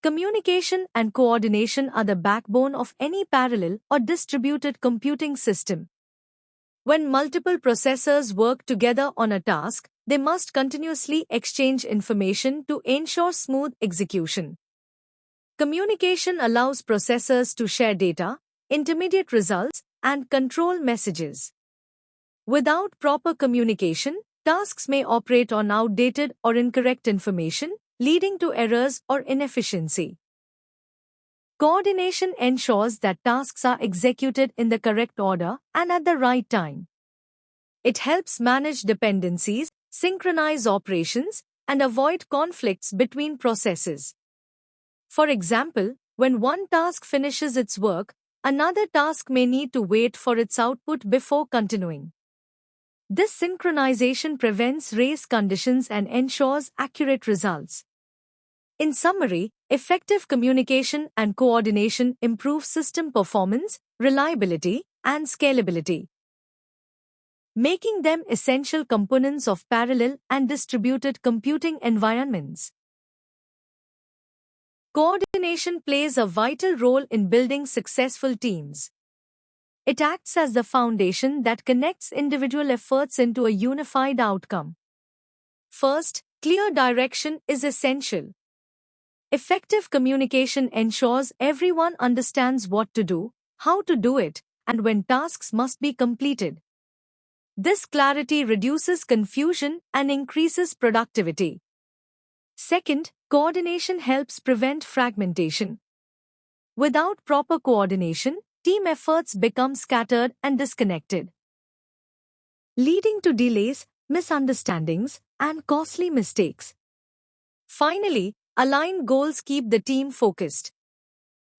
Communication and coordination are the backbone of any parallel or distributed computing system. When multiple processors work together on a task, they must continuously exchange information to ensure smooth execution. Communication allows processors to share data, intermediate results, and control messages. Without proper communication, tasks may operate on outdated or incorrect information, leading to errors or inefficiency. Coordination ensures that tasks are executed in the correct order and at the right time. It helps manage dependencies, synchronize operations, and avoid conflicts between processes. For example, when one task finishes its work, another task may need to wait for its output before continuing. This synchronization prevents race conditions and ensures accurate results. In summary, effective communication and coordination improve system performance, reliability, and scalability, making them essential components of parallel and distributed computing environments. Coordination plays a vital role in building successful teams. It acts as the foundation that connects individual efforts into a unified outcome. First, clear direction is essential. Effective communication ensures everyone understands what to do, how to do it, and when tasks must be completed. This clarity reduces confusion and increases productivity. Second, coordination helps prevent fragmentation. Without proper coordination, team efforts become scattered and disconnected, leading to delays, misunderstandings, and costly mistakes. Finally, aligned goals keep the team focused.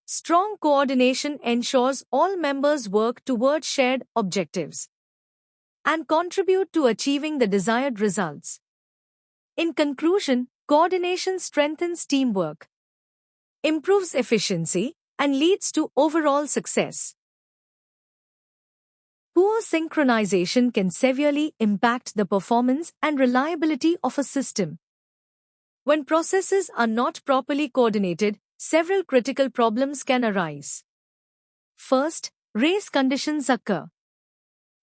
Strong coordination ensures all members work toward shared objectives and contribute to achieving the desired results. In conclusion, coordination strengthens teamwork, improves efficiency, and leads to overall success. Poor synchronization can severely impact the performance and reliability of a system. When processes are not properly coordinated, several critical problems can arise. First, race conditions occur.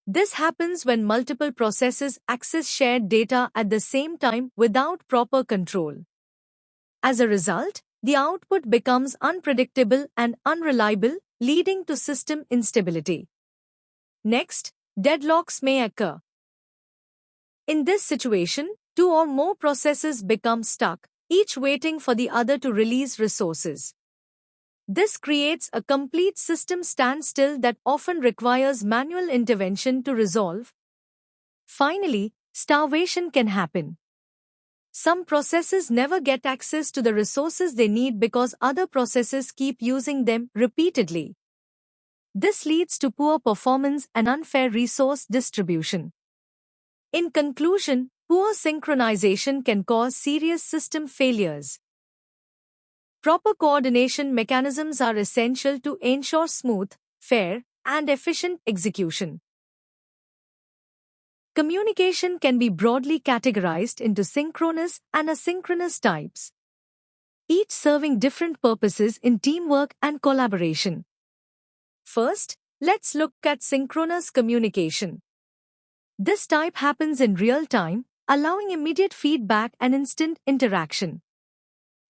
This happens when multiple processes access shared data at the same time without proper control. As a result, the output becomes unpredictable and unreliable, leading to system instability. Next, deadlocks may occur. In this situation, two or more processes become stuck, each waiting for the other to release resources. This creates a complete system standstill that often requires manual intervention to resolve. Finally, starvation can happen. Some processes never get access to the resources they need because other processes keep using them repeatedly. This leads to poor performance and unfair resource distribution. In conclusion, poor synchronization can cause serious system failures. Proper coordination mechanisms are essential to ensure smooth, fair, and efficient execution. Communication can be broadly categorized into synchronous and asynchronous types, each serving different purposes in teamwork and collaboration. First, let's look at synchronous communication. This type happens in real time, allowing immediate feedback and instant interaction.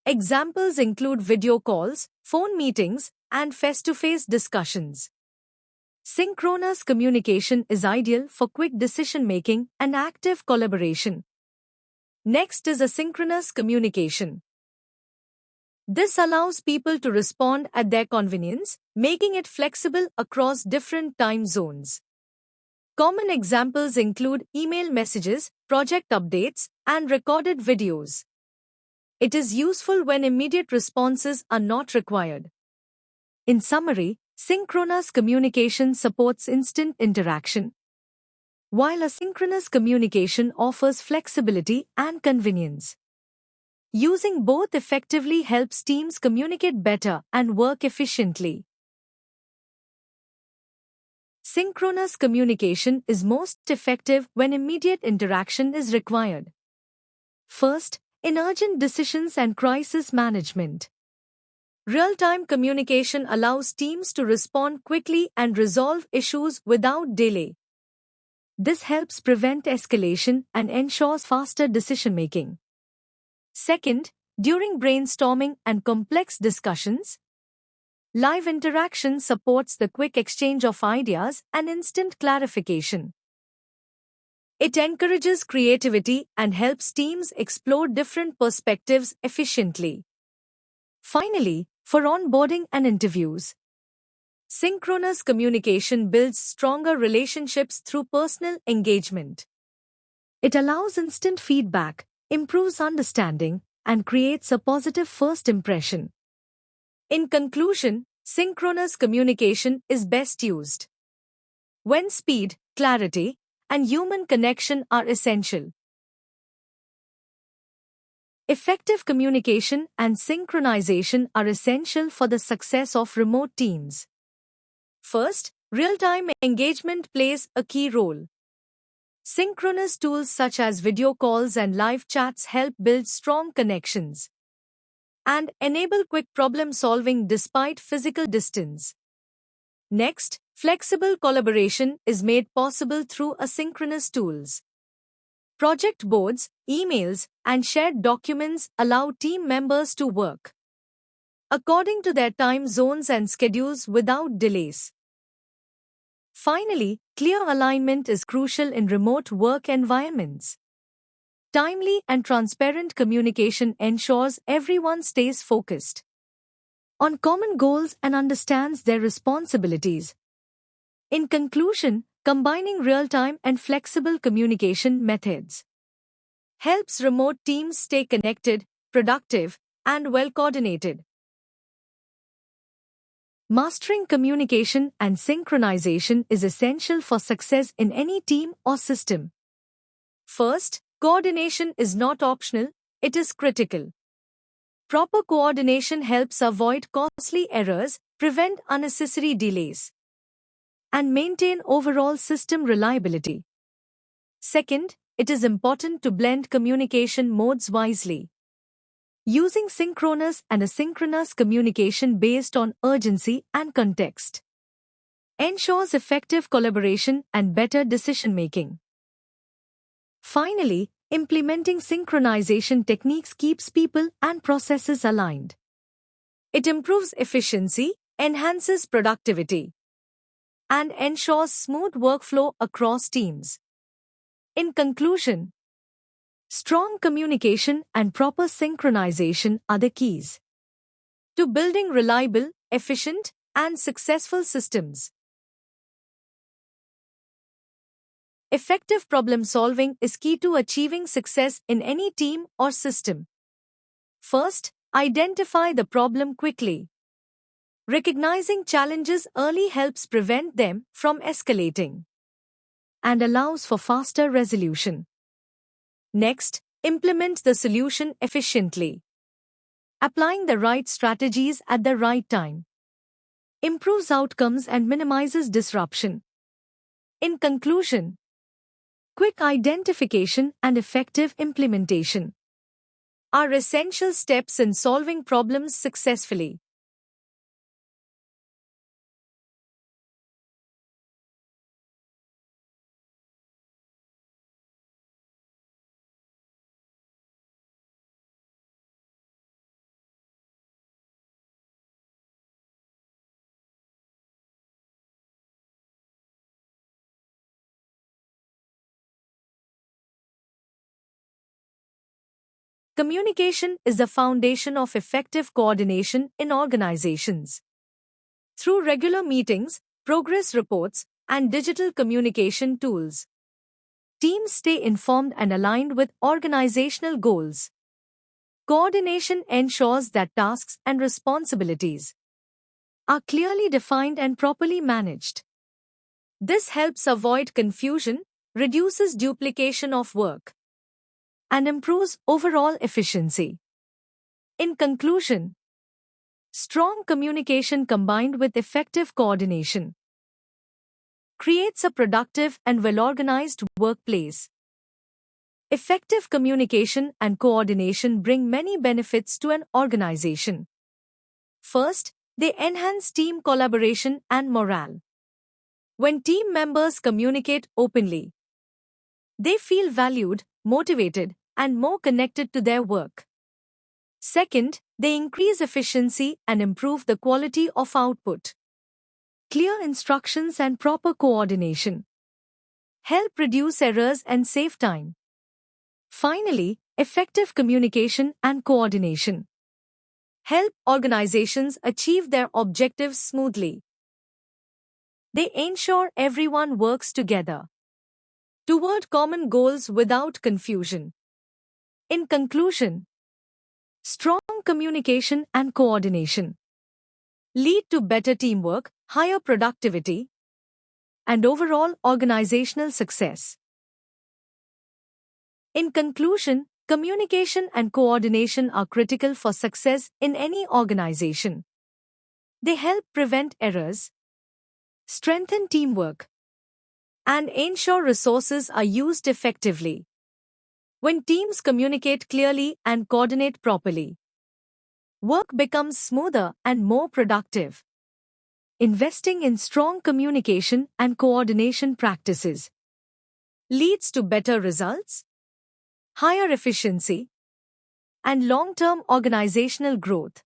Examples include video calls, phone meetings, and face-to-face discussions. Synchronous communication is ideal for quick decision-making and active collaboration. Next is asynchronous communication. This allows people to respond at their convenience, making it flexible across different time zones. Common examples include email messages, project updates, and recorded videos. It is useful when immediate responses are not required. In summary, synchronous communication supports instant interaction, while asynchronous communication offers flexibility and convenience. Using both effectively helps teams communicate better and work efficiently. Synchronous communication is most effective when immediate interaction is required. First, in urgent decisions and crisis management. Real-time communication allows teams to respond quickly and resolve issues without delay. This helps prevent escalation and ensures faster decision-making. Second, during brainstorming and complex discussions, live interaction supports the quick exchange of ideas and instant clarification. It encourages creativity and helps teams explore different perspectives efficiently. Finally, for onboarding and interviews, synchronous communication builds stronger relationships through personal engagement. It allows instant feedback, improves understanding, and creates a positive first impression. In conclusion, synchronous communication is best used when speed, clarity, and human connection are essential. Effective communication and synchronization are essential for the success of remote teams. First, real-time engagement plays a key role. Synchronous tools such as video calls and live chats help build strong connections and enable quick problem-solving despite physical distance. Next, flexible collaboration is made possible through asynchronous tools. Project boards, emails, and shared documents allow team members to work according to their time zones and schedules without delays. Finally, clear alignment is crucial in remote work environments. Timely and transparent communication ensures everyone stays focused on common goals and understands their responsibilities. In conclusion, combining real-time and flexible communication methods helps remote teams stay connected, productive, and well-coordinated. Mastering communication and synchronization is essential for success in any team or system. First, coordination is not optional, it is critical. Proper coordination helps avoid costly errors, prevent unnecessary delays, and maintain overall system reliability. Second, it is important to blend communication modes wisely. Using synchronous and asynchronous communication based on urgency and context ensures effective collaboration and better decision-making. Finally, implementing synchronization techniques keeps people and processes aligned. It improves efficiency, enhances productivity, and ensures smooth workflow across teams. In conclusion, strong communication and proper synchronization are the keys to building reliable, efficient, and successful systems. Effective problem-solving is key to achieving success in any team or system. First, identify the problem quickly. Recognizing challenges early helps prevent them from escalating and allows for faster resolution. Next, implement the solution efficiently. Applying the right strategies at the right time improves outcomes and minimizes disruption. In conclusion, quick identification and effective implementation are essential steps in solving problems successfully. Communication is the foundation of effective coordination in organizations. Through regular meetings, progress reports, and digital communication tools, teams stay informed and aligned with organizational goals. Coordination ensures that tasks and responsibilities are clearly defined and properly managed. This helps avoid confusion, reduces duplication of work, and improves overall efficiency. In conclusion, strong communication combined with effective coordination creates a productive and well-organized workplace. Effective communication and coordination bring many benefits to an organization. First, they enhance team collaboration and morale. When team members communicate openly, they feel valued, motivated, and more connected to their work. Second, they increase efficiency and improve the quality of output. Clear instructions and proper coordination help reduce errors and save time. Finally, effective communication and coordination help organizations achieve their objectives smoothly. They ensure everyone works together toward common goals without confusion. In conclusion, strong communication and coordination lead to better teamwork, higher productivity, and overall organizational success. In conclusion, communication and coordination are critical for success in any organization. They help prevent errors, strengthen teamwork, and ensure resources are used effectively. When teams communicate clearly and coordinate properly, work becomes smoother and more productive. Investing in strong communication and coordination practices leads to better results, higher efficiency, and long-term organizational growth.